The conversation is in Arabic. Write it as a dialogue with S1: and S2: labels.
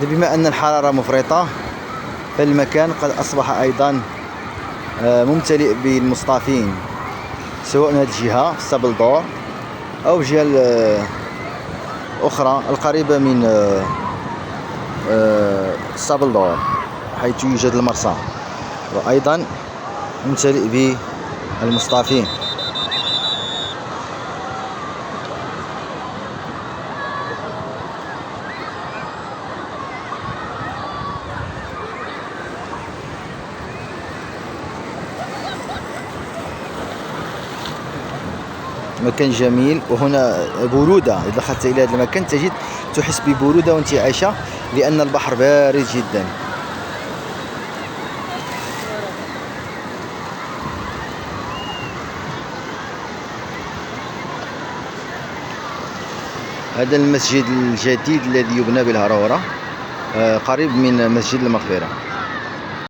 S1: بما أن الحرارة مفرطة فالمكان قد أصبح أيضا ممتلئ بالمصطافين، سواء من هذه الجهة في السابلدور أو الجهة الأخرى القريبة من السابلدور حيث يوجد المرسى، وأيضا ممتلئ بالمصطافين. مكان جميل، وهنا برودة. إذا دخلت إلى هذا المكان تحس ببرودة وانتعاشة لأن البحر بارد جدا. هذا المسجد الجديد الذي يبنى بالهراورة قريب من مسجد المغفرة.